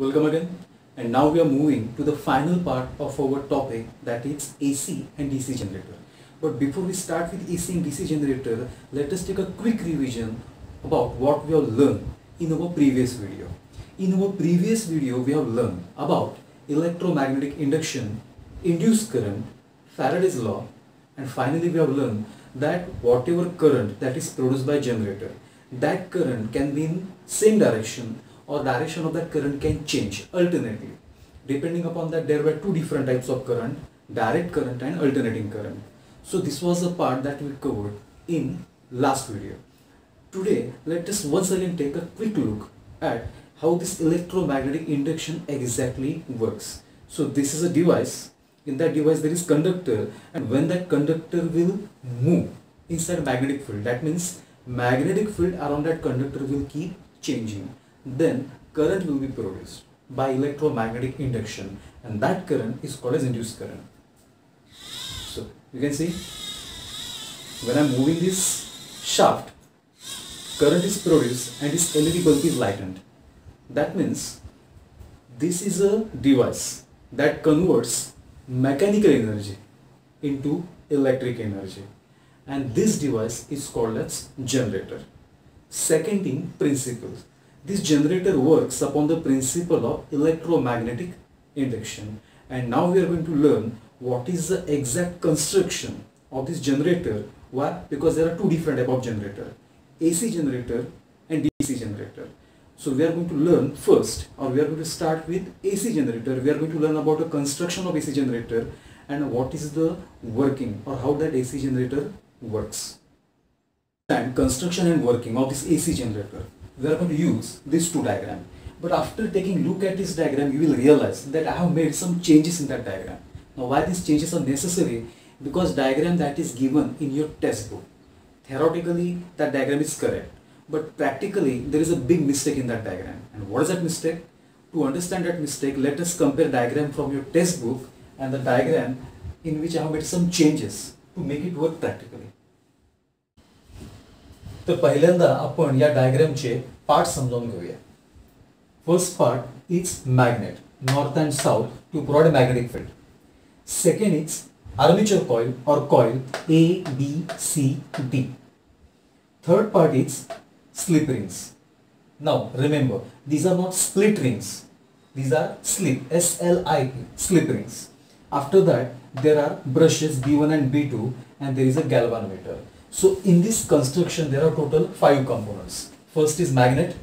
Welcome again, and now we are moving to the final part of our topic, that is AC and DC generator. But before we start with AC and DC generator, let us take a quick revision about what we have learned in our previous video. In our previous video, we have learned about electromagnetic induction, induced current, Faraday's law, and finally we have learned that whatever current that is produced by generator, that current can be in same direction or direction of that current can change alternately. Depending upon that, there were two different types of current, direct current and alternating current. So this was the part that we covered in last video. Today, let us once again take a quick look at how this electromagnetic induction exactly works. So this is a device. In that device there is conductor, and when that conductor will move inside magnetic field, that means magnetic field around that conductor will keep changing. Then current will be produced by electromagnetic induction, and that current is called as induced current. So you can see when I am moving this shaft, current is produced and this LED bulb is lightened. That means this is a device that converts mechanical energy into electric energy, and this device is called as generator. Second thing, principles. This generator works upon the principle of electromagnetic induction, and now we are going to learn what is the exact construction of this generator. Why? Because there are two different types of generator, AC generator and DC generator. So we are going to learn first, or we are going to start with AC generator. We are going to learn about the construction of AC generator and what is the working or how that AC generator works. And construction and working of this AC generator, we are going to use these two diagrams. But after taking a look at this diagram, you will realize that I have made some changes in that diagram. Now why these changes are necessary? Because diagram that is given in your textbook, theoretically that diagram is correct, but practically there is a big mistake in that diagram. And what is that mistake? To understand that mistake, let us compare diagram from your textbook and the diagram in which I have made some changes to make it work practically. तर पहिल्यांदा आपण या डायग्रामचे part समजून घेऊया. First part is magnet, north and south to provide a magnetic field. Second is armature coil or coil A, B, C, D. Third part is slip rings. Now remember, these are not split rings. These are slip, S-L-I-P, slip rings. After that, there are brushes B1 and B2, and there is a galvanometer. So in this construction, there are total 5 components. First is magnet.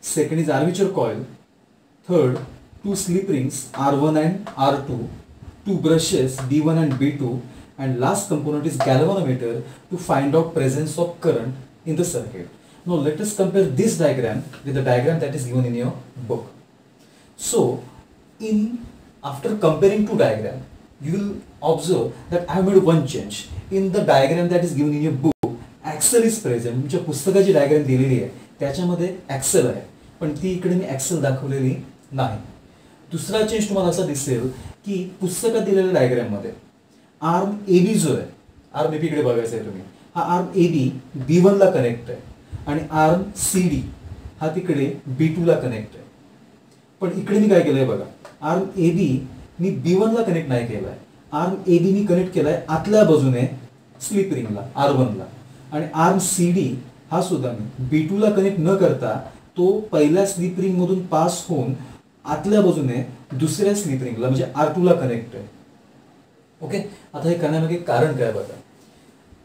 Second is armature coil. Third, 2 slip rings R1 and R2. 2 brushes B1 and B2. And last component is galvanometer to find out presence of current in the circuit. Now let us compare this diagram with the diagram that is given in your book. So after comparing two diagrams, you will observe that I have made one change. In the diagram that is given in your book, axle is present. तुमच्या पुस्तकाची diagram दिलेली आहे त्याच्यामध्ये axle आहे, पण ती इकडे मी axle दाखवलेली नाही. दुसरा चेंज तुम्हाला असा दिसेल की पुस्तकात दिलेल्या डायग्राम मध्ये आर्म AB जो आहे, आर्म AB इकडे बघायचं आहे तुम्ही, हा आर्म AB B1 ला कनेक्ट आहे आणि आर्म CD हा तिकडे B2 ला कनेक्ट आहे. पण इकडे मी काय केलंय बघा, आर्म AB मी B1 ला कनेक्ट नाही केलाय, आर्म AB मी कनेक्ट केलाय आतल्या बाजूने स्लिप रिंगला R1 ला, आणि आर्म CD हा सुद्धा मी B2 ला कनेक्ट न करता तो पहिल्या स्लिप रिंग मधून पास होऊन आतल्या बाजूने दुसऱ्या स्लिप रिंगला म्हणजे R2 ला कनेक्ट आहे. ओके, आता हे करण्यामागे कारण काय बघा,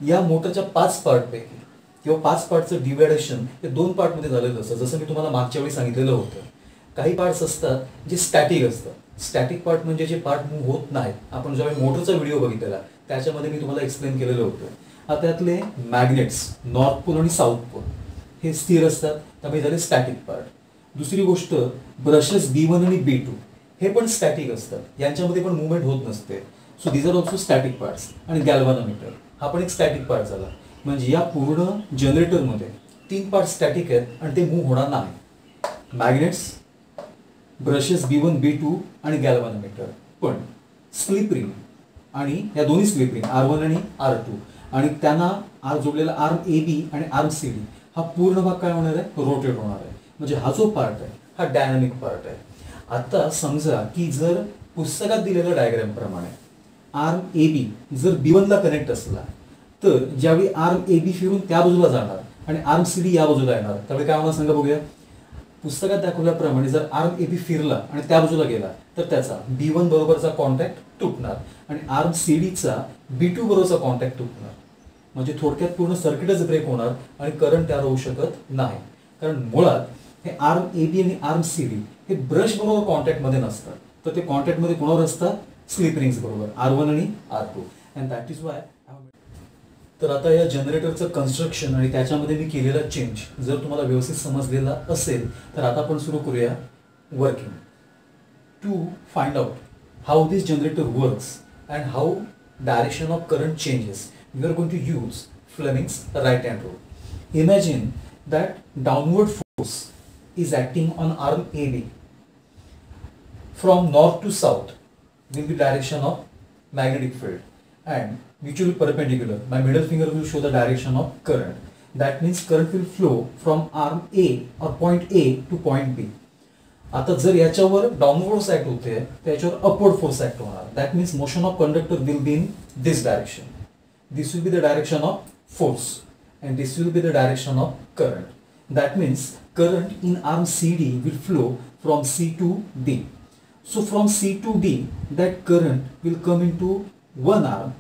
या मोटरच्या 5 पार्ट पैकी किंवा 5 पार्टचं डिव्हायडेशन हे 2 पार्ट मध्ये झालेलं असतं. जसं मी तुम्हाला मागच्या वेळी सांगितलेलं होतं, काही पार्ट्स असतात जे स्टॅटिक असतात. स्टॅटिक पार्ट म्हणजे जे पार्ट मूव्ह होत नाहीत. आपण ज्यावेळी मोटरचा व्हिडिओ बघितलेला त्याच्यामध्ये मी तुम्हाला एक्सप्लेन केलेलं होतं. आता त्यातले मॅग्नेट्स नॉर्थ पोल आणि साऊथ पोल हे स्थिर असतात, त्यामुळे झाले स्टॅटिक पार्ट. दुसरी गोष्ट, ब्रशेस B1 आणि B2 हे पण स्टॅटिक असतात, यांच्यामध्ये पण मुवमेंट होत नसते. So these are also static parts. आणि गॅल्व्हॅनोमीटर हा पण एक स्टॅटिक पार्ट झाला. म्हणजे या पूर्ण जनरेटरमध्ये 3 पार्ट स्टॅटिक आहेत आणि ते मूव्ह होणार नाही. मॅग्नेट्स, ब्रशेस B1, B2 आणि गॅल्व्हॅनोमीटर. पण स्लिप रिंग आणि या दोन्ही स्लिप रिंग R1 आणि R2 आणि त्यांना जोडलेला आर्म AB आणि आर्म CD हा पूर्ण भाग काय होणार आहे, रोटेट होणार आहे. म्हणजे हा जो पार्ट आहे हा डायनामिक पार्ट आहे. आता समजा की जर पुस्तकात दिलेल्या डायग्राम प्रमाणे आर्म ए बी जर B1 ला कनेक्ट असला तर ज्यावेळी आर्म ए बी फिरून त्या बाजूला जाणार आणि आर्म सी डी या बाजूला येणार त्यावेळी काय होणार सांगा बघूया. पुस्तकात दाखवल्याप्रमाणे जर आर्म ए बी फिरला आणि त्या बाजूला गेला तर त्याचा B1 बरोबरचा कॉन्टॅक्ट तुटणार आणि आर्म सी डीचा B2 बरोबरचा कॉन्टॅक्ट तुटणार. म्हणजे थोडक्यात पूर्ण सर्किटच ब्रेक होणार आणि करंट तयार होऊ शकत नाही. कारण मुळात हे आर्म ए बी आणि आर्म सी डी हे ब्रश बरोबर कॉन्टॅक्टमध्ये नसतात, तर ते कॉन्टॅक्टमध्ये कोणावर असतात, स्लिप रिंग्स बरोबर R1 आणि R2. And that is why. तर आता या जनरेटरचं कन्स्ट्रक्शन आणि त्याच्यामध्ये मी केलेला चेंज जर तुम्हाला व्यवस्थित समजलेला असेल तर आता आपण सुरू करूया working. To find out how this generator works and how direction of current changes we are going to use Fleming's right hand rule. Imagine that downward force is acting on arm AB from north to south will be direction of magnetic field and which will be perpendicular. My middle finger will show the direction of current. That means current will flow from arm A or point A to point B. आता जर याच्यावर downward force act होते त्याच्यावर upward force act होणार. That means motion of conductor will be in this direction. This will be the direction of force and this will be the direction of current. That means current in arm CD will flow from C to D. So from C to D, that current will come into one arm.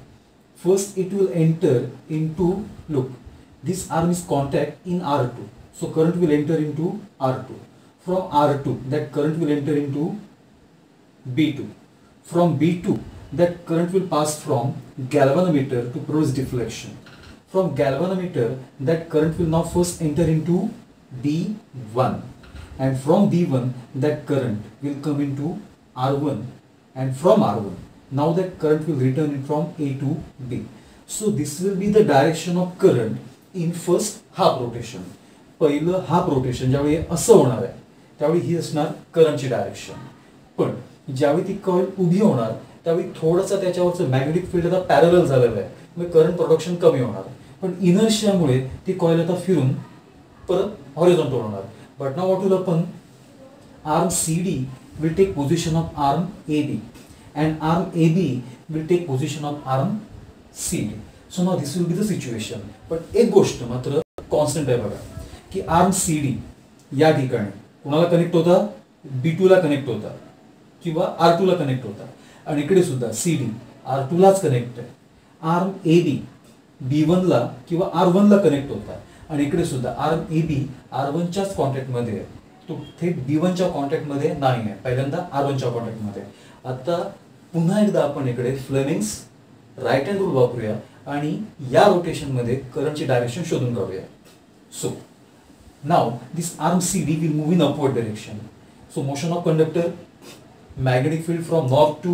First it will enter into, look, this arm is contact in R2. So current will enter into R2. From R2, that current will enter into B2. From B2, that current will pass from galvanometer to produce deflection. From galvanometer, that current will now first enter into D1, and from D1 that current will come into R1, and from R1 now that current will return in from A to B. So this will be the direction of current in first half rotation. पहिलं half rotation ज्यावेळी असं होणार आहे त्यावेळी ही असणार करंटची direction. पण ज्यावेळी ती कॉइल उभी होणार त्यावेळी थोडंसं त्याच्यावरचं मॅग्नेटिक फील्ड आता पॅरलल झालेलं आहे, मग करंट प्रोडक्शन कमी होणार. पण इनर्शियामुळे ती कॉइल आता फिरून परत हॉरिझॉन्टल होणार. But now what will happen, arm C D will take position of arm A B and arm A B will take position of arm C D. So now this will be the situation. पण एक गोष्ट मात्र constant आहे बघा की arm C D या ठिकाणी कुणाला कनेक्ट होता, B2 ला कनेक्ट होता किंवा R2 ला कनेक्ट होता आणि इकडे सुद्धा सी डी R2 लाच कनेक्ट आहे. आर्म ए बी B1 ला किंवा R1 ला कनेक्ट होता आणि इकडे सुद्धा आर्म ए बी R1 च्याच कॉन्टॅक्ट मध्ये आहे, तो थेट B1 च्या कॉन्टॅक्ट मध्ये नाही आहे, पहिल्यांदा R1 च्या कॉन्टॅक्ट मध्ये. आता पुन्हा एकदा आपण इकडे फ्लेमिंग्स राईट हँड रूल वापरूया आणि या रोटेशन मध्ये करंटची डायरेक्शन शोधून काढूया. So now this arm C D will move in upward direction. So motion of conductor, magnetic field from north to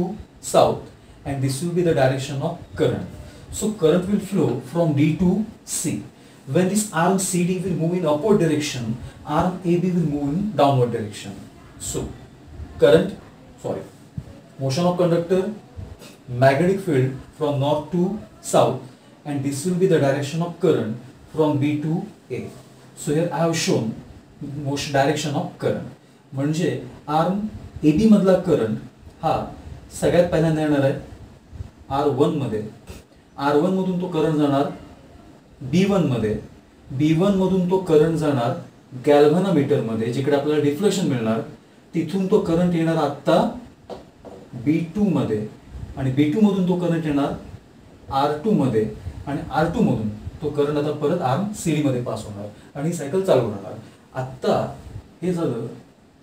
south, and this will be the direction of current. So current will flow from D to C. When this arm CD will move in upward direction, arm AB will move in downward direction. So motion of conductor, magnetic field from north to south, and this will be the direction of current from B to A. So here I have shown motion direction of current. म्हणजे arm A B मधला current हा सगळ्यात पहिल्यांदा येणार आहे R1 मध्ये. R1 मधून तो करंट जाणार B1 मध्ये, B1 मधून तो करंट जाणार गॅल्व्हनोमीटर मध्ये जिकडे आपल्याला डिफ्लेक्शन मिळणार. तिथून तो करंट येणार आता B2 मध्ये आणि B2 मधून तो करंट येणार R2 मध्ये आणि R2 मधून तो करंट आता परत आर्म CD मध्ये पास होणार आणि सायकल चालू राहणार. आता हे झालं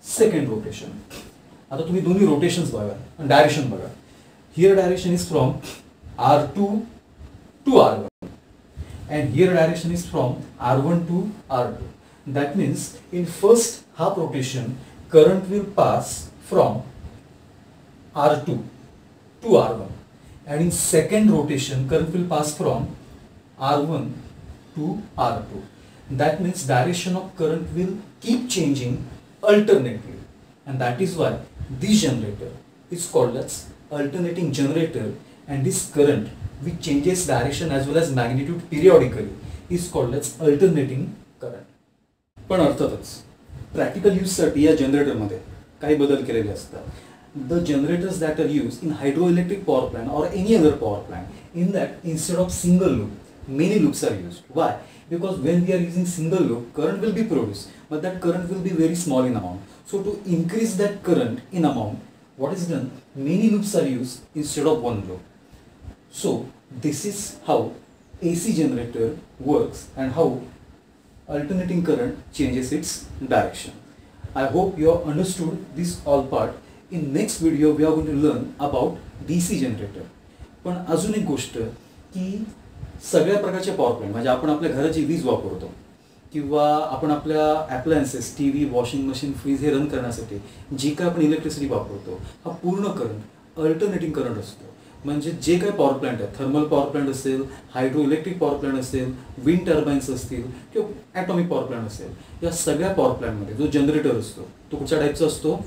सेकंड रोटेशन. आता तुम्ही दोन्ही रोटेशन्स बघा आणि डायरेक्शन बघा. Here direction is from R2 to R1 and here direction is from R1 to R2. That means in first half rotation current will pass from R2 to R1 and in second rotation current will pass from R1 to R2. That means direction of current will keep changing alternately, and that is why this generator is called as alternating generator, and this current which changes direction as well as magnitude periodically is called as alternating current. पण अर्थातच practical यूजसाठी या जनरेटरमध्ये काही बदल केलेले असतात. The generators that are used in hydroelectric power plant or any other power plant, in that instead of single loop, many loops are used. Why? Because when we are using single loop, current will be produced, but that current will be very small in amount. So to increase that current in amount, what is done? Many loops are used instead of one loop. So this is how AC generator works and how alternating current changes its direction. I hope you have understood this all part. In next video we are going to learn about DC generator. पण अजून एक गोष्ट की सगळ्या प्रकारचे power plant म्हणजे आपण आपल्या घराची वीज वापरतो किंवा आपण आपल्या appliances TV washing machine freeze हे रन करण्यासाठी जी काय आपण इलेक्ट्रिसिटी वापरतो हा पूर्ण करंट अल्टरनेटिंग करंट असतो. म्हणजे जे काही पॉवर प्लांट आहेत थर्मल पॉवर प्लांट असेल हायड्रो इलेक्ट्रिक पॉवर प्लांट असेल विंड टर्बाईन्स असतील किंवा ॲटॉमिक पॉवर प्लांट असेल या सगळ्या पॉवर प्लांटमध्ये जो जनरेटर असतो तो कुठच्या टाईपचा असतो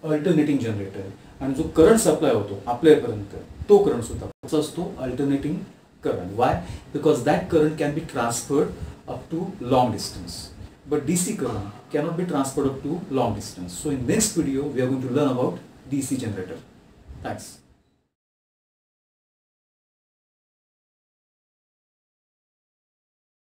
अल्टरनेटिंग जनरेटर आणि जो करंट सप्लाय होतो आपल्यापर्यंत तो करंट सुद्धा कसा असतो alternating current. Y? Because that current can be transferred up too long distance but DC current cannot be transferred up to long distance. So in next video we are going to learn about DC generator. Thanks.